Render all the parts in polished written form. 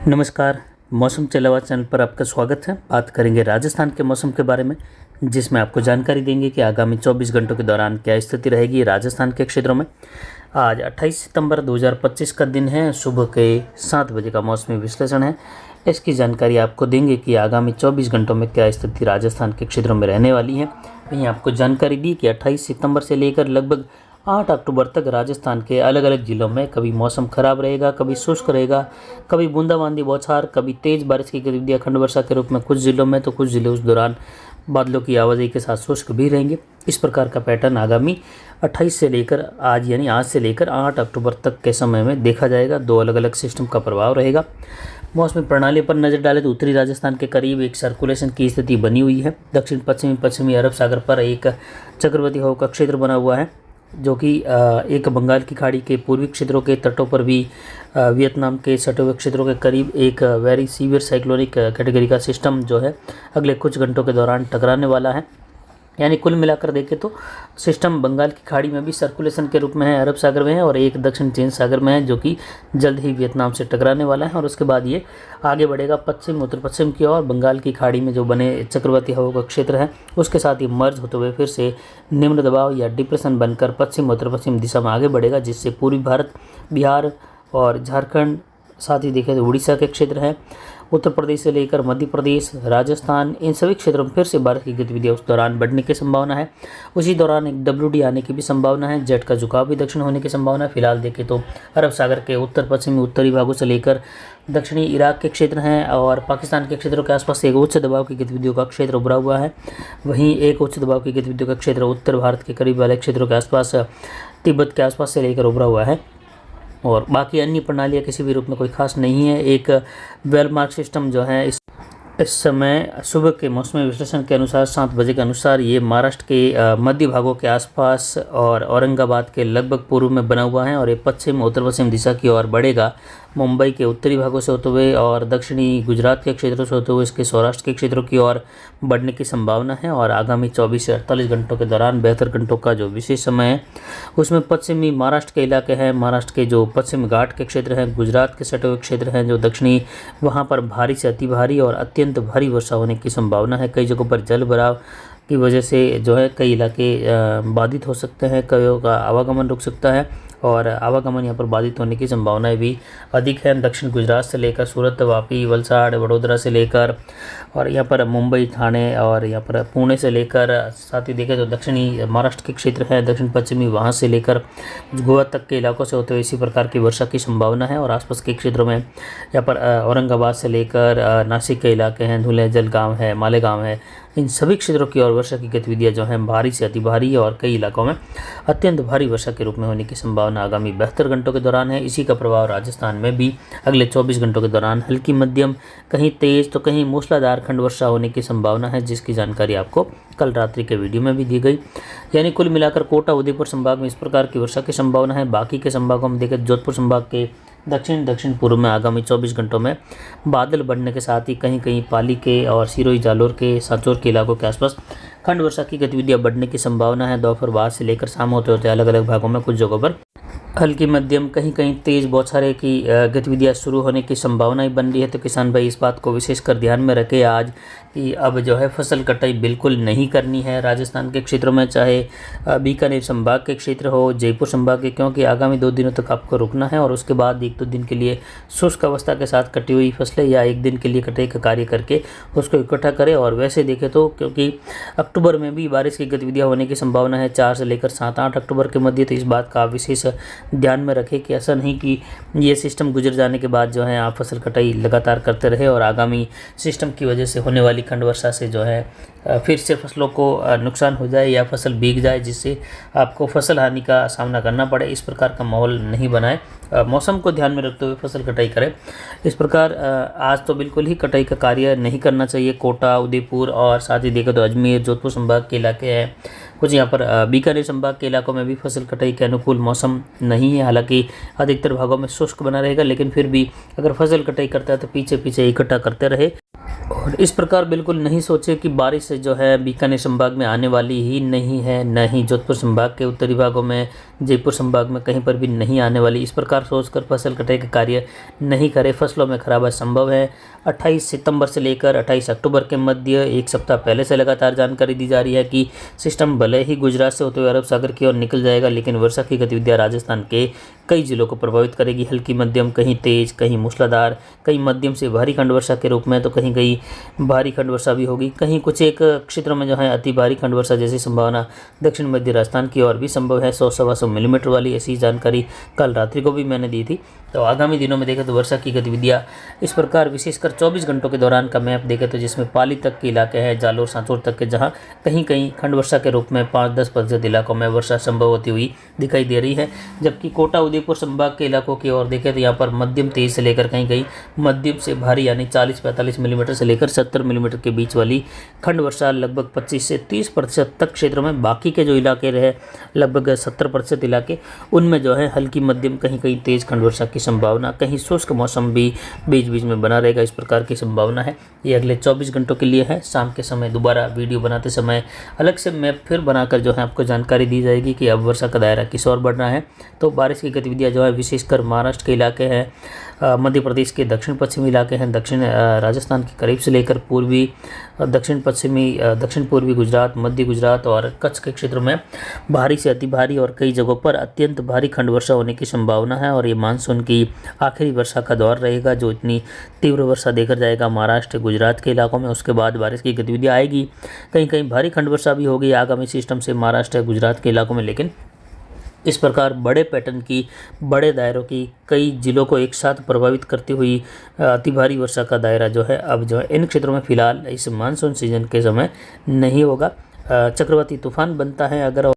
नमस्कार। मौसम चलावा चैनल पर आपका स्वागत है। बात करेंगे राजस्थान के मौसम के बारे में, जिसमें आपको जानकारी देंगे कि आगामी 24 घंटों के दौरान क्या स्थिति रहेगी राजस्थान के क्षेत्रों में। आज 28 सितंबर 2025 का दिन है। सुबह के 7 बजे का मौसमी विश्लेषण है। इसकी जानकारी आपको देंगे कि आगामी 24 घंटों में क्या स्थिति राजस्थान के क्षेत्रों में रहने वाली है। वहीं आपको जानकारी दी कि 28 सितंबर से लेकर लगभग 8 अक्टूबर तक राजस्थान के अलग अलग ज़िलों में कभी मौसम खराब रहेगा, कभी शुष्क रहेगा, कभी बूंदाबांदी बौछार, कभी तेज़ बारिश की गतिविधियाँ खंड वर्षा के रूप में कुछ ज़िलों में, तो कुछ ज़िले उस दौरान बादलों की आवाजाही के साथ शुष्क भी रहेंगे। इस प्रकार का पैटर्न आगामी 28 से लेकर आज से लेकर 8 अक्टूबर तक के समय में देखा जाएगा। दो अलग अलग सिस्टम का प्रभाव रहेगा। मौसमी प्रणाली पर नज़र डालें तो उत्तरी राजस्थान के करीब एक सर्कुलेशन की स्थिति बनी हुई है। दक्षिण पश्चिमी अरब सागर पर एक चक्रवाती हवा का क्षेत्र बना हुआ है, जो कि एक बंगाल की खाड़ी के पूर्वी क्षेत्रों के तटों पर भी वियतनाम के सटे हुए क्षेत्रों के करीब एक वेरी सीवियर साइक्लोनिक कैटेगरी का सिस्टम जो है अगले कुछ घंटों के दौरान टकराने वाला है। यानी कुल मिलाकर देखें तो सिस्टम बंगाल की खाड़ी में भी सर्कुलेशन के रूप में है, अरब सागर में है, और एक दक्षिण चीन सागर में है, जो कि जल्द ही वियतनाम से टकराने वाला है। और उसके बाद ये आगे बढ़ेगा पश्चिम उत्तर पश्चिम की ओर। बंगाल की खाड़ी में जो बने चक्रवाती हवा का क्षेत्र है उसके साथ ही मर्ज होते हुए फिर से निम्न दबाव या डिप्रेशन बनकर पश्चिम उत्तर पश्चिम दिशा में आगे बढ़ेगा, जिससे पूर्वी भारत, बिहार और झारखंड, साथ ही देखें तो उड़ीसा के क्षेत्र हैं, उत्तर प्रदेश से लेकर मध्य प्रदेश, राजस्थान, इन सभी क्षेत्रों में फिर से बारिश की गतिविधियाँ उस दौरान बढ़ने की संभावना है। उसी दौरान एक WD आने की भी संभावना है। जेट का झुकाव भी दक्षिण होने की संभावना है। फिलहाल देखें तो अरब सागर के उत्तर पश्चिमी उत्तरी भागों से लेकर दक्षिणी इराक के क्षेत्र हैं और पाकिस्तान के क्षेत्रों के आसपास एक उच्च दबाव की गतिविधियों का क्षेत्र उभरा हुआ है। वहीं एक उच्च दबाव की गतिविधियों का क्षेत्र उत्तर भारत के करीब वाले क्षेत्रों के आसपास, तिब्बत के आसपास से लेकर उभरा हुआ है। और बाकी अन्य प्रणालियाँ किसी भी रूप में कोई खास नहीं है। एक वेल मार्क सिस्टम जो है इस समय सुबह के मौसमी विश्लेषण के अनुसार 7 बजे के अनुसार ये महाराष्ट्र के मध्य भागों के आसपास और औरंगाबाद के लगभग पूर्व में बना हुआ है और ये पश्चिम उत्तर पश्चिम दिशा की ओर बढ़ेगा। मुंबई के उत्तरी भागों से होते हुए और दक्षिणी गुजरात के क्षेत्रों से होते हुए इसके सौराष्ट्र के क्षेत्रों की ओर बढ़ने की संभावना है। और आगामी 24 से 48 घंटों के दौरान 72 घंटों का जो विशेष समय है उसमें पश्चिमी महाराष्ट्र के इलाके हैं, महाराष्ट्र के जो पश्चिम घाट के क्षेत्र हैं, गुजरात के सटे हुए क्षेत्र हैं जो दक्षिणी, वहाँ पर भारी से अति भारी और अत्यंत भारी वर्षा होने की संभावना है। कई जगहों पर जल भराव की वजह से जो है कई इलाके बाधित हो सकते हैं, कईयों का आवागमन रुक सकता है और आवागमन यहाँ पर बाधित होने की संभावनाएं भी अधिक हैं। दक्षिण गुजरात से लेकर सूरत, वापी, वलसाड़, वडोदरा से लेकर और यहाँ पर मुंबई, ठाणे और यहाँ पर पुणे से लेकर, साथ ही देखें तो दक्षिणी महाराष्ट्र के क्षेत्र हैं, दक्षिण पश्चिमी, वहाँ से लेकर गोवा तक के इलाकों से होते हुए इसी प्रकार की वर्षा की संभावना है। और आसपास के क्षेत्रों में यहाँ पर औरंगाबाद से लेकर नासिक के इलाके हैं, धुले, जलगांव है, मालेगांव है, इन सभी क्षेत्रों की ओर वर्षा की गतिविधियां जो हैं भारी से अति भारी और कई इलाकों में अत्यंत भारी वर्षा के रूप में होने की संभावना आगामी 72 घंटों के दौरान है। इसी का प्रभाव राजस्थान में भी अगले 24 घंटों के दौरान हल्की मध्यम, कहीं तेज तो कहीं मूसलाधार खंड वर्षा होने की संभावना है, जिसकी जानकारी आपको कल रात्रि के वीडियो में भी दी गई। यानी कुल मिलाकर कोटा, उदयपुर संभाग में इस प्रकार की वर्षा की संभावना है। बाकी के संभागों में देखें, जोधपुर संभाग के दक्षिण पूर्व में आगामी 24 घंटों में बादल बढ़ने के साथ ही कहीं कहीं पाली के और सिरोही, जालोर के, सांचौर के इलाकों के आसपास खंड वर्षा की गतिविधियां बढ़ने की संभावना है। दोपहर बाद से लेकर शाम होते होते अलग अलग भागों में कुछ जगहों पर हल्की मध्यम, कहीं कहीं तेज बौछारें की गतिविधियां शुरू होने की संभावनाएं बन रही है। तो किसान भाई इस बात को विशेषकर ध्यान में रखें आज कि अब जो है फसल कटाई बिल्कुल नहीं करनी है राजस्थान के क्षेत्रों में, चाहे बीकानेर संभाग के क्षेत्र हो, जयपुर संभाग के, क्योंकि आगामी 2 दिनों तक आपको रुकना है और उसके बाद 1-2 दिन के लिए शुष्क अवस्था के साथ कटी हुई फसलें या 1 दिन के लिए कटाई का कार्य करके उसको इकट्ठा करें। और वैसे देखें तो क्योंकि अक्टूबर में भी बारिश की गतिविधियाँ होने की संभावना है 4 से लेकर 7-8 अक्टूबर के मध्य, तो इस बात का विशेष ध्यान में रखें कि ऐसा नहीं कि ये सिस्टम गुजर जाने के बाद जो है आप फसल कटाई लगातार करते रहे और आगामी सिस्टम की वजह से होने वाली खंड वर्षा से जो है फिर से फसलों को नुकसान हो जाए या फसल भीग जाए, जिससे आपको फसल हानि का सामना करना पड़े। इस प्रकार का माहौल नहीं बनाए, मौसम को ध्यान में रखते हुए फसल कटाई करें। इस प्रकार आज तो बिल्कुल ही कटाई का कार्य नहीं करना चाहिए। कोटा, उदयपुर और साथ ही देखें तो अजमेर, जोधपुर संभाग के इलाके हैं, कुछ यहाँ पर बीकानेर संभाग के इलाकों में भी फसल कटाई के अनुकूल मौसम नहीं है। हालांकि अधिकतर भागों में शुष्क बना रहेगा, लेकिन फिर भी अगर फसल कटाई करता है तो पीछे पीछे इकट्ठा करते रहे और इस प्रकार बिल्कुल नहीं सोचे कि बारिश जो है बीकानेर संभाग में आने वाली ही नहीं है, न ही जोधपुर संभाग के उत्तरी भागों में, जयपुर संभाग में कहीं पर भी नहीं आने वाली। इस प्रकार सोचकर फसल कटाई का कार्य नहीं करें, फसलों में खराबा संभव है। 28 सितंबर से लेकर 28 अक्टूबर के मध्य एक सप्ताह पहले से लगातार जानकारी दी जा रही है कि सिस्टम भले ही गुजरात से होते हुए अरब सागर की ओर निकल जाएगा, लेकिन वर्षा की गतिविधियां राजस्थान के कई जिलों को प्रभावित करेगी। हल्की मध्यम, कहीं तेज, कहीं मूसलाधार, कहीं मध्यम से भारी खंड वर्षा के रूप में, तो कहीं कहीं भारी खंड वर्षा भी होगी। कहीं कुछ एक क्षेत्रों में जो है अति भारी खंड वर्षा जैसी संभावना दक्षिण मध्य राजस्थान की ओर भी संभव है। 100-125 मिलीमीटर वाली ऐसी जानकारी कल रात्रि को भी मैंने दी थी। तो आगामी दिनों में देखें तो वर्षा की गतिविधियां इस प्रकार, विशेषकर 24 घंटों के दौरान का मैप देखें तो जिसमें पाली तक के इलाके हैं, जालोर सांचौर तक के, जहां कहीं कहीं खंड वर्षा के रूप में 5-10% इलाकों में वर्षा संभव होती हुई दिखाई दे रही है। जबकि कोटा उदयपुर संभाग के इलाकों की ओर देखें तो यहाँ पर मध्यम तेज से लेकर कहीं कहीं मध्यम से भारी यानी 40-45 मिलीमीटर से लेकर 70 मिलीमीटर के बीच वाली खंड वर्षा लगभग 25 से 30% तक क्षेत्रों में। बाकी के जो इलाके रहे लगभग 70% इलाके, उनमें जो है हल्की मध्यम, कहीं कहीं तेज खंड वर्षा की संभावना, कहीं शुष्क मौसम भी बीच बीच में बना रहेगा, इस प्रकार की संभावना है। ये अगले 24 घंटों के लिए है। शाम के समय दोबारा वीडियो बनाते समय अलग से मैप फिर बनाकर जो है आपको जानकारी दी जाएगी कि अब वर्षा का दायरा किस ओर बढ़ रहा है। तो बारिश की गतिविधियां जो है विशेषकर महाराष्ट्र के इलाके हैं, मध्य प्रदेश के दक्षिण पश्चिमी इलाके हैं, दक्षिण राजस्थान के करीब से लेकर पूर्वी दक्षिण पश्चिमी दक्षिण पूर्वी गुजरात, मध्य गुजरात और कच्छ के क्षेत्रों में भारी से अति भारी और कई जगहों पर अत्यंत भारी खंड वर्षा होने की संभावना है। और ये मानसून की आखिरी वर्षा का दौर रहेगा जो इतनी तीव्र वर्षा देकर जाएगा महाराष्ट्र गुजरात के इलाकों में। उसके बाद बारिश की गतिविधियाँ आएगी, कहीं कहीं भारी खंड वर्षा भी होगी आगामी सिस्टम से महाराष्ट्र गुजरात के इलाकों में। लेकिन इस प्रकार बड़े पैटर्न की, बड़े दायरों की, कई जिलों को एक साथ प्रभावित करती हुई अति भारी वर्षा का दायरा जो है अब जो है इन क्षेत्रों में फिलहाल इस मानसून सीजन के समय नहीं होगा। चक्रवाती तूफान बनता है अगर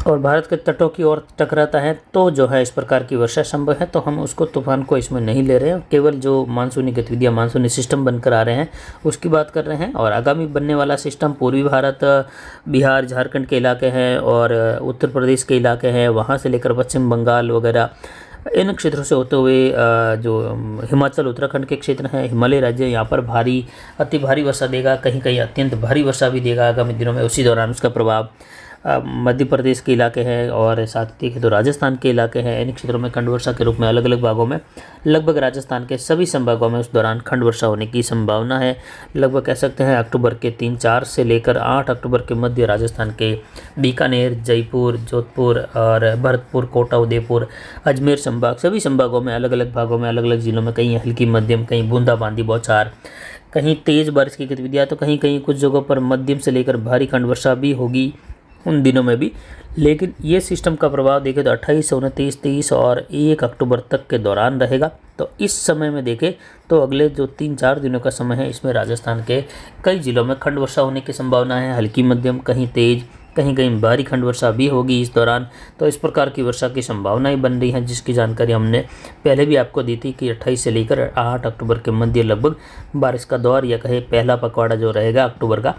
और भारत के तटों की ओर टकराता है तो जो है इस प्रकार की वर्षा संभव है, तो हम उसको तूफान को इसमें नहीं ले रहे हैं, केवल जो मानसूनी गतिविधियां, मानसूनी सिस्टम बनकर आ रहे हैं उसकी बात कर रहे हैं। और आगामी बनने वाला सिस्टम पूर्वी भारत, बिहार, झारखंड के इलाके हैं और उत्तर प्रदेश के इलाके हैं, वहाँ से लेकर पश्चिम बंगाल वगैरह इन क्षेत्रों से होते हुए जो हिमाचल उत्तराखंड के क्षेत्र हैं, हिमालय राज्य, यहाँ पर भारी अति भारी वर्षा देगा, कहीं कहीं अत्यंत भारी वर्षा भी देगा आगामी दिनों में। उसी दौरान उसका प्रभाव मध्य प्रदेश के इलाके हैं और साथ ही देखें तो राजस्थान के इलाके हैं। इन क्षेत्रों में खंड वर्षा के रूप में अलग अलग भागों में लगभग राजस्थान के सभी संभागों में उस दौरान खंड वर्षा होने की संभावना है। लगभग कह सकते हैं अक्टूबर के 3-4 से लेकर 8 अक्टूबर के मध्य राजस्थान के बीकानेर, जयपुर, जोधपुर और भरतपुर, कोटा, उदयपुर, अजमेर संभाग, सभी संभागों में अलग अलग भागों में अलग अलग जिलों में कहीं हल्की मध्यम, कहीं बूंदाबांदी बौछार, कहीं तेज बारिश की गतिविधियाँ, तो कहीं कहीं कुछ जगहों पर मध्यम से लेकर भारी खंड वर्षा भी होगी उन दिनों में भी। लेकिन ये सिस्टम का प्रभाव देखें तो 28, 29, 30 और 1 अक्टूबर तक के दौरान रहेगा। तो इस समय में देखें तो अगले जो 3-4 दिनों का समय है इसमें राजस्थान के कई जिलों में खंड वर्षा होने की संभावना है, हल्की मध्यम, कहीं तेज, कहीं कहीं भारी खंड वर्षा भी होगी इस दौरान। तो इस प्रकार की वर्षा की संभावनाएं बन रही हैं, जिसकी जानकारी हमने पहले भी आपको दी थी कि 28 से लेकर 8 अक्टूबर के मध्य लगभग बारिश का दौर या कहे पहला पखवाड़ा जो रहेगा अक्टूबर का,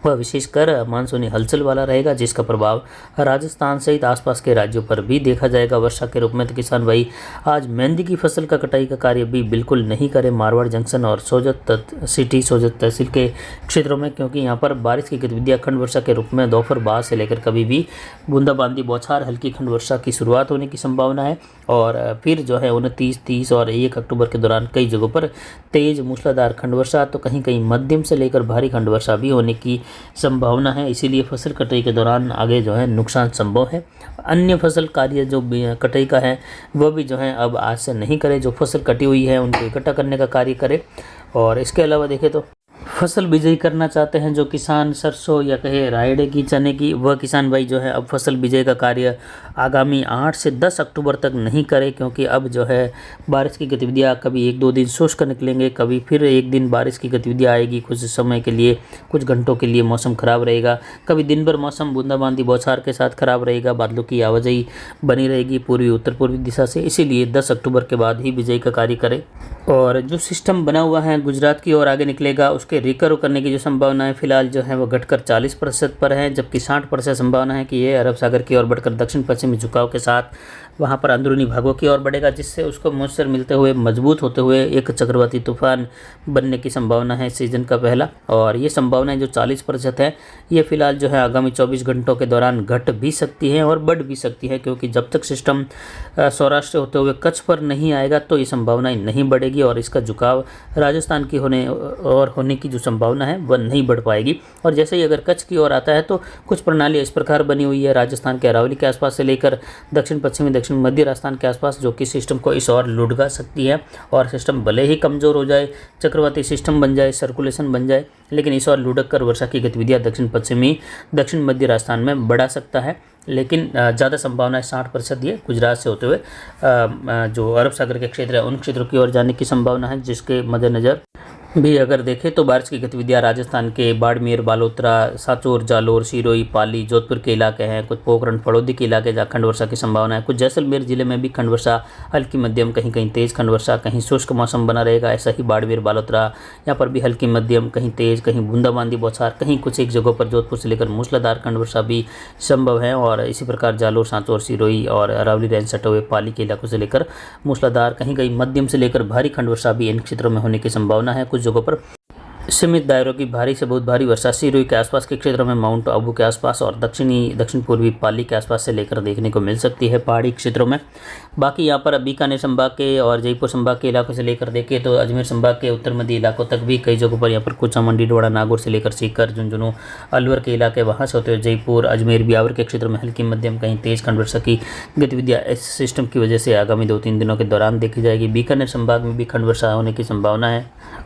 वह विशेषकर मानसूनी हलचल वाला रहेगा, जिसका प्रभाव राजस्थान सहित आसपास के राज्यों पर भी देखा जाएगा वर्षा के रूप में। तो किसान भाई आज मेहंदी की फसल का कटाई का कार्य भी बिल्कुल नहीं करें मारवाड़ जंक्शन और सोजत सिटी, सोजत तहसील के क्षेत्रों में, क्योंकि यहाँ पर बारिश की गतिविधियाँ खंड वर्षा के रूप में दोपहर बाद से लेकर कभी भी बूंदाबांदी बौछार हल्की खंड वर्षा की शुरुआत होने की संभावना है। और फिर जो है 29, 30 और 1 अक्टूबर के दौरान कई जगहों पर तेज मूसलाधार खंड वर्षा, तो कहीं कहीं मध्यम से लेकर भारी खंड वर्षा भी होने की संभावना है। इसीलिए फसल कटाई के दौरान आगे जो है नुकसान संभव है। अन्य फसल कार्य जो कटाई का है वह भी जो है अब आज से नहीं करें, जो फसल कटी हुई है उनको इकट्ठा करने का कार्य करें। और इसके अलावा देखें तो फसल बिजाई करना चाहते हैं जो किसान, सरसों या कहे रायड़े की, चने की, वह किसान भाई जो है अब फसल बिजाई का कार्य आगामी 8 से 10 अक्टूबर तक नहीं करें, क्योंकि अब जो है बारिश की गतिविधियां कभी 1-2 दिन शुष्क निकलेंगे, कभी फिर एक दिन बारिश की गतिविधियां आएगी, कुछ समय के लिए, कुछ घंटों के लिए मौसम खराब रहेगा, कभी दिन भर मौसम बूंदाबांदी बौछार के साथ खराब रहेगा, बादलों की आवाजाही बनी रहेगी पूर्वी उत्तर पूर्वी दिशा से। इसीलिए 10 अक्टूबर के बाद ही बिजाई का कार्य करें। और जो सिस्टम बना हुआ है गुजरात की ओर आगे निकलेगा, उसके रिकवर करने की जो संभावना है फिलहाल जो है वो घटकर 40% पर है, जबकि 60% संभावना है कि ये अरब सागर की ओर बढ़कर दक्षिण पश्चिमी झुकाव के साथ वहाँ पर अंदरूनी भागों की ओर बढ़ेगा, जिससे उसको मॉइस्चर मिलते हुए मजबूत होते हुए एक चक्रवाती तूफान बनने की संभावना है सीजन का पहला। और ये संभावनाएं जो 40% है ये फिलहाल जो है आगामी 24 घंटों के दौरान घट भी सकती है और बढ़ भी सकती है, क्योंकि जब तक सिस्टम सौराष्ट्र होते हुए कच्छ पर नहीं आएगा तो ये संभावनाएं नहीं बढ़ेगी और इसका झुकाव राजस्थान की होने की जो संभावना है वह नहीं बढ़ पाएगी। और जैसे ही अगर कच्छ की ओर आता है तो कुछ प्रणाली इस प्रकार बनी हुई है राजस्थान के अरावली के आसपास से लेकर दक्षिण पश्चिमी दक्षिण मध्य राजस्थान के आसपास, जो कि सिस्टम को इस ओर लुढ़का सकती है। और सिस्टम भले ही कमज़ोर हो जाए, चक्रवाती सिस्टम बन जाए, सर्कुलेशन बन जाए, लेकिन इस ओर लुढ़क कर वर्षा की गतिविधियाँ दक्षिण मध्य राजस्थान में बढ़ा सकता है। लेकिन ज़्यादा संभावना है 60% ये गुजरात से होते हुए जो अरब सागर के क्षेत्र है उन क्षेत्रों की ओर जाने की संभावना है, जिसके मद्देनज़र भी अगर देखें तो बारिश की गतिविधियां राजस्थान के बाड़मेर, बालोतरा, साचौर, जालोर, सिरोही, पाली, जोधपुर के इलाके हैं, कुछ पोखरण, फड़ौदी के इलाके जहाँ खंड वर्षा की संभावना है। कुछ जैसलमेर जिले में भी खंड वर्षा हल्की मध्यम, कहीं कहीं तेज खंड वर्षा, कहीं शुष्क मौसम बना रहेगा। ऐसा ही बाड़मेर, बालोतरा यहाँ पर भी हल्की मध्यम, कहीं तेज, कहीं बूंदाबांदी बौछार, कहीं कुछ एक जगहों पर जोधपुर से लेकर मूसलाधार खंड वर्षा भी संभव है। और इसी प्रकार जालोर, सांचौर, सिरोही और अरावली रेंज सटे हुए पाली के इलाकों से लेकर मूसलाधार, कहीं कहीं मध्यम से लेकर भारी खंड वर्षा भी इन क्षेत्रों में होने की संभावना है। कुछ जगहों पर सीमित दायरों की भारी से बहुत भारी वर्षा सिरोही के आसपास के क्षेत्रों में, माउंट आबू के आसपास और दक्षिण पूर्वी पाली के आसपास से लेकर देखने को मिल सकती है पहाड़ी क्षेत्रों में। बाकी यहाँ पर बीकानेर संभाग के और जयपुर संभाग के इलाकों से लेकर देखें तो अजमेर संभाग के उत्तर मध्य इलाकों तक भी कई जगहों पर यहाँ पर कुचा, मंडी, डोडा, नागौर से लेकर सीकर, झुंझुनू, अलवर के इलाके वहाँ से होते हुए जयपुर, अजमेर, ब्यावर के क्षेत्रों में हल्की मध्यम, कहीं तेज खंड वर्षा की गतिविधियाँ इस सिस्टम की वजह से आगामी 2-3 दिनों के दौरान देखी जाएगी। बीकानेर संभाग में भी खंड वर्षा होने की संभावना है।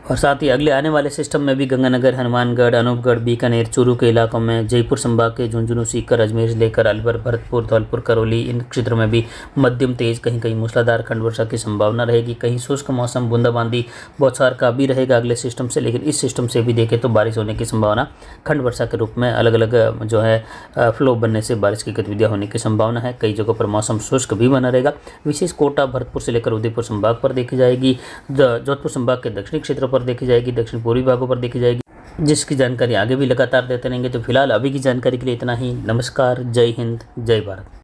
और साथ ही अगले आने वाले सिस्टम में भी गंगानगर, हनुमानगढ़, अनूपगढ़, बीकानेर, चूरू के इलाकों में, जयपुर संभाग के झुंझुनू, सीकर, अजमेर से लेकर अलवर, भरतपुर, धौलपुर, करौली, इन क्षेत्रों में भी मध्यम तेज, कहीं कहीं मूसलाधार खंड वर्षा की संभावना रहेगी। कहीं शुष्क मौसम, बूंदाबांदी, बौछार का भी रहेगा अगले सिस्टम से, लेकिन इस सिस्टम से भी देखें तो बारिश होने की संभावना खंड वर्षा के रूप में अलग अलग जो है फ्लो बनने से बारिश की गतिविधियाँ होने की संभावना है। कई जगहों पर मौसम शुष्क भी बना रहेगा। विशेष कोटा, भरतपुर से लेकर उदयपुर संभाग पर देखी जाएगी, जोधपुर संभाग के दक्षिणी क्षेत्रों पर देखी जाएगी, दक्षिण पूर्वी भागों पर देखी जाएगी, जिसकी जानकारी आगे भी लगातार देते रहेंगे। तो फिलहाल अभी की जानकारी के लिए इतना ही। नमस्कार, जय हिंद, जय भारत।